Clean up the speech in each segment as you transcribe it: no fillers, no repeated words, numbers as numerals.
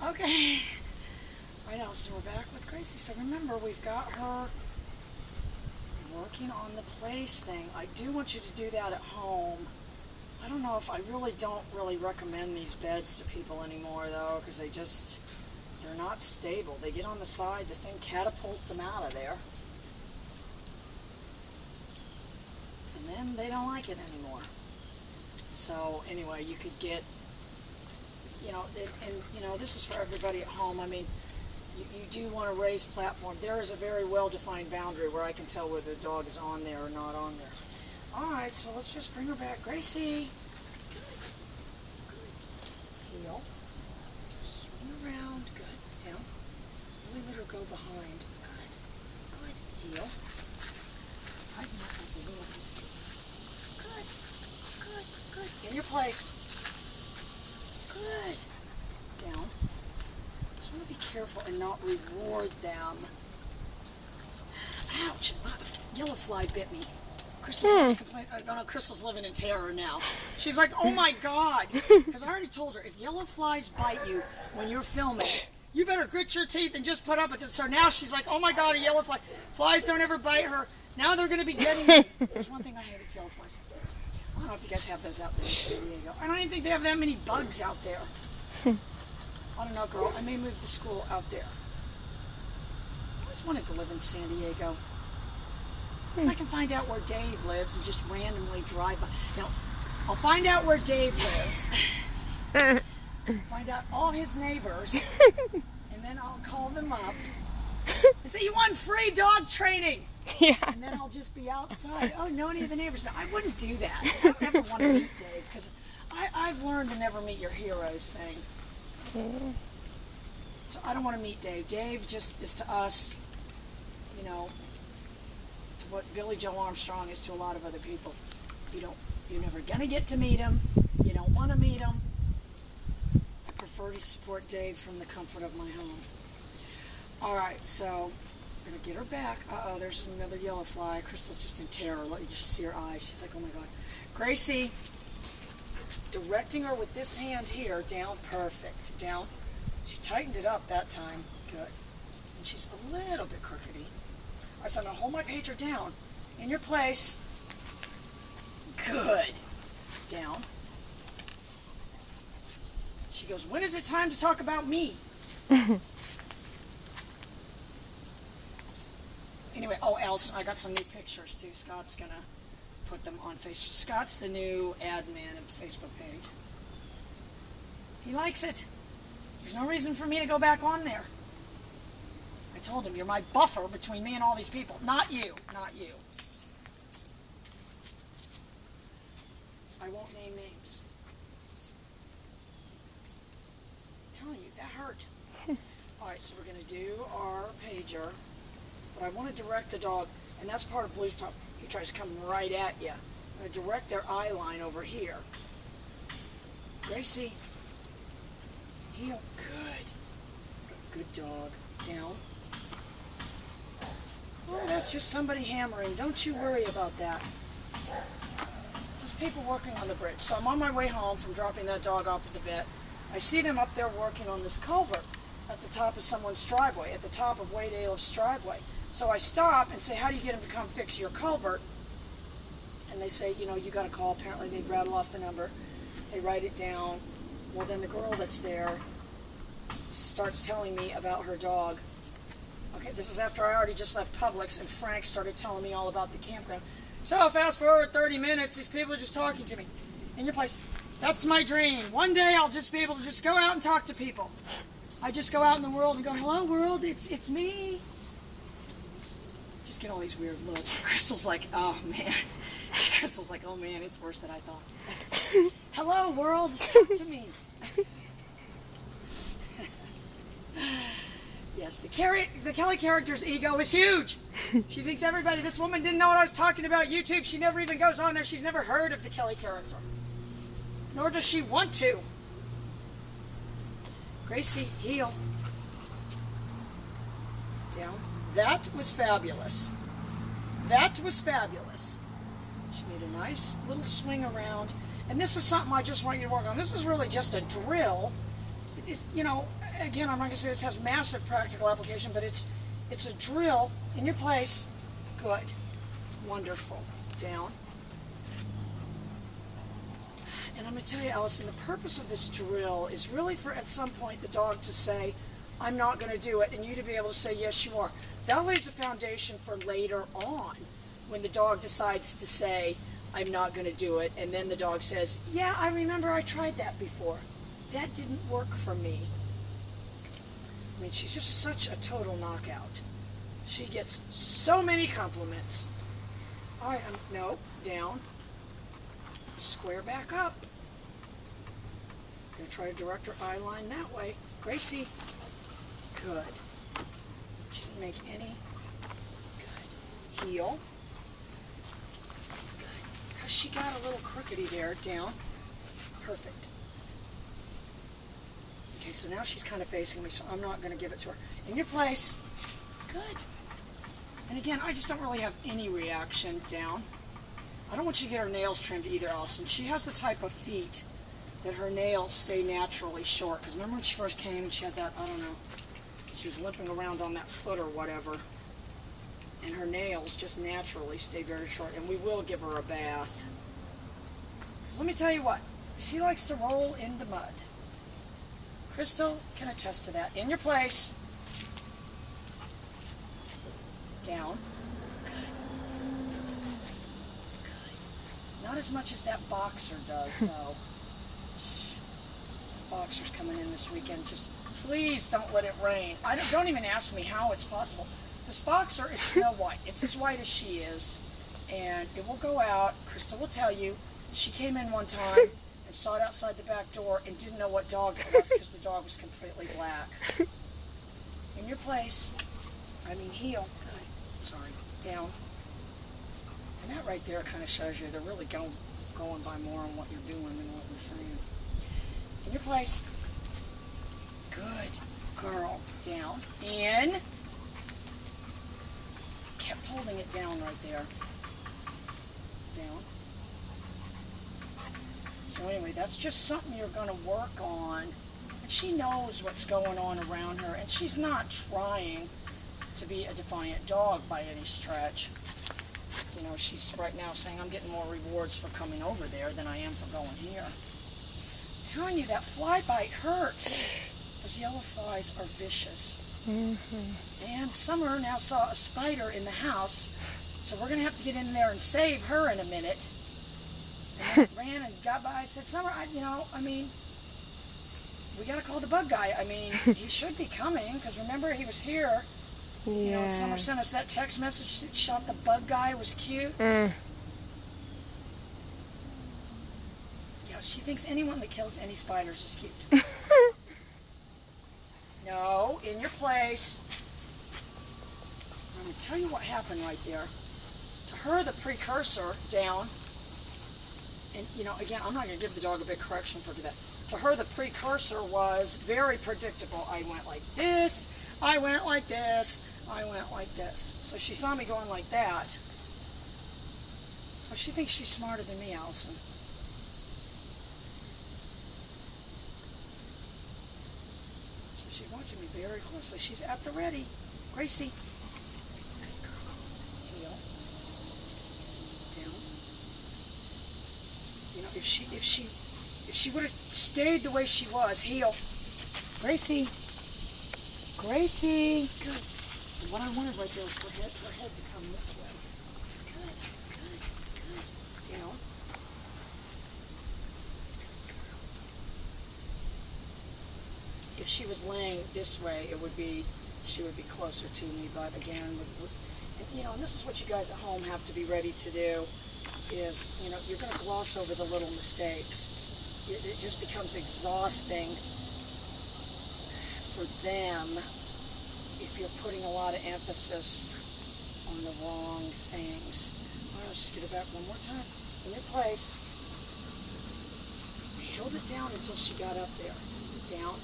Okay. All right, Allison, we're back with Gracie. So remember, we've got her working on the place thing. I do want you to do that at home. I don't know if I don't really recommend these beds to people anymore, though, because they're not stable. They get on the side, the thing catapults them out of there. And then they don't like it anymore. So anyway, you could get, this is for everybody at home. I mean, you do want a raised platform. There is a very well-defined boundary where I can tell whether the dog is on there or not on there. All right, so let's just bring her back. Gracie. Good. Heel. Swing around. Good. Down. Really let her go behind. Good. Good. Heel. Tighten that up a little bit. Good. Good. Good. In your place. Good. Down. Just want to be careful and not reward them. Ouch! Yellow fly bit me. Crystal's always complaining. I don't know, Crystal's living in terror now. She's like, oh my God. Because I already told her, if yellow flies bite you when you're filming, you better grit your teeth and just put up with it. So now she's like, oh my God, a yellow fly. Flies don't ever bite her. Now they're going to be getting me. There's one thing I hate, it's yellow flies. I don't know if you guys have those out there in San Diego. I don't even think they have that many bugs out there. I don't know, girl. I may move the school out there. I always wanted to live in San Diego. I can find out where Dave lives and just randomly drive by. Now, I'll find out where Dave lives, find out all his neighbors, and then I'll call them up and say, you want free dog training? Yeah. And then I'll just be outside. Oh, know any of the neighbors? No, I wouldn't do that. I don't ever want to meet Dave, because I've learned to never meet your heroes thing. So I don't want to meet Dave. Dave just is to us, what Billy Joe Armstrong is to a lot of other people. You're never gonna get to meet him. You don't want to meet him. I prefer to support Dave from the comfort of my home. All right, so I'm gonna get her back. Uh-oh, there's another yellow fly. Crystal's just in terror. You should see her eyes. She's like, oh my God. Gracie, directing her with this hand here, down, perfect, down. She tightened it up that time, good. And she's a little bit crookedy. All right, so I'm going to hold my pager down. In your place. Good. Down. She goes, when is it time to talk about me? Anyway, oh, Allison, I got some new pictures, too. Scott's going to put them on Facebook. Scott's the new admin of the Facebook page. He likes it. There's no reason for me to go back on there. I told him, you're my buffer between me and all these people. Not you. Not you. I won't name names. I'm telling you, that hurt. All right, so we're going to do our pager. But I want to direct the dog, and that's part of Blue's problem. He tries to come right at you. I'm going to direct their eye line over here. Gracie. Heel. Good. Good dog. Down. Oh, that's just somebody hammering. Don't you worry about that. There's people working on the bridge. So I'm on my way home from dropping that dog off at the vet. I see them up there working on this culvert at the top of someone's driveway, at the top of Wade Aliff's driveway. So I stop and say, how do you get him to come fix your culvert? And they say, you got to call. Apparently they rattle off the number. They write it down. Well, then the girl that's there starts telling me about her dog. Okay, this is after I already just left Publix, and Frank started telling me all about the campground. So fast forward 30 minutes, these people are just talking to me. In your place. That's my dream. One day I'll just be able to just go out and talk to people. I just go out in the world and go, hello world, it's me. Just get all these weird looks. Crystal's like, oh man. Crystal's like, oh man, it's worse than I thought. Hello world, talk to me. Yes, the Kelly character's ego is huge. She thinks everybody, this woman didn't know what I was talking about YouTube. She never even goes on there. She's never heard of the Kelly character. Nor does she want to. Gracie, heel. Down. That was fabulous. That was fabulous. She made a nice little swing around. And this is something I just want you to work on. This is really just a drill. It's, again, I'm not going to say this has massive practical application, but it's a drill in your place. Good. Wonderful. Down. And I'm going to tell you, Allison, the purpose of this drill is really for, at some point, the dog to say, I'm not going to do it, and you to be able to say, yes, you are. That lays a foundation for later on, when the dog decides to say, I'm not going to do it, and then the dog says, yeah, I remember I tried that before. That didn't work for me. I mean, she's just such a total knockout. She gets so many compliments. All right, no, down. Square back up. Gonna try to direct her eye line that way. Gracie. Good. She didn't make any. Good. Heel. Good. Because she got a little crookedy there. Down. Perfect. Okay, so now she's kind of facing me, so I'm not going to give it to her. In your place. Good. And again, I just don't really have any reaction. Down. I don't want you to get her nails trimmed either, Allison. She has the type of feet that her nails stay naturally short. Because remember when she first came and she had that, I don't know, she was limping around on that foot or whatever. And her nails just naturally stay very short. And we will give her a bath. Because let me tell you what, she likes to roll in the mud. Crystal can attest to that. In your place. Down. Not as much as that boxer does, though. Boxer's coming in this weekend. Just please don't let it rain. Don't even ask me how it's possible. This boxer is Snow White. It's as white as she is, and it will go out. Crystal will tell you. She came in one time and saw it outside the back door and didn't know what dog it was because the dog was completely black. In your place. I mean heel. Good. Sorry. Down. And that right there kind of shows you they're really going by more on what you're doing than what we're saying. In your place. Good girl. Down. In. Kept holding it down right there. Down. So anyway, that's just something you're going to work on. And she knows what's going on around her, and she's not trying to be a defiant dog by any stretch. You know, she's right now saying, I'm getting more rewards for coming over there than I am for going here. I'm telling you, that fly bite hurt. Those yellow flies are vicious. And Summer now saw a spider in the house, so we're going to have to get in there and save her in a minute. And then ran and got by. I said, Summer, we got to call the bug guy. I mean, he should be coming, because remember, he was here. Yeah. You know, Summer sent us that text message that shot the bug guy. It was cute. Yeah, she thinks anyone that kills any spiders is cute. No, in your place. I'm going to tell you what happened right there. To her, the precursor, down. And, you know, again, I'm not going to give the dog a big correction for that. To her, the precursor was very predictable. I went like this. I went like this. I went like this. So she saw me going like that. Well, she thinks she's smarter than me, Allison. So she's watching me very closely. She's at the ready. Gracie. Good girl. Heel. Down. You know, if she would have stayed the way she was, heel. Gracie. Gracie. Good. And what I wanted right there was for her head to come this way. Good, good, good. Down. If she was laying this way, she would be closer to me. But again, and, you know, and this is what you guys at home have to be ready to do. Is, you know, you're going to gloss over the little mistakes. It just becomes exhausting for them if you're putting a lot of emphasis on the wrong things. All right, let's just get it back one more time. In your place. I held it down until she got up there. Down.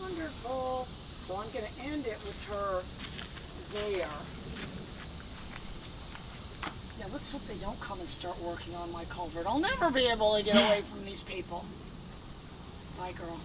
Wonderful. So I'm going to end it with her there. Yeah, let's hope they don't come and start working on my culvert. I'll never be able to get away from these people. Bye, girl.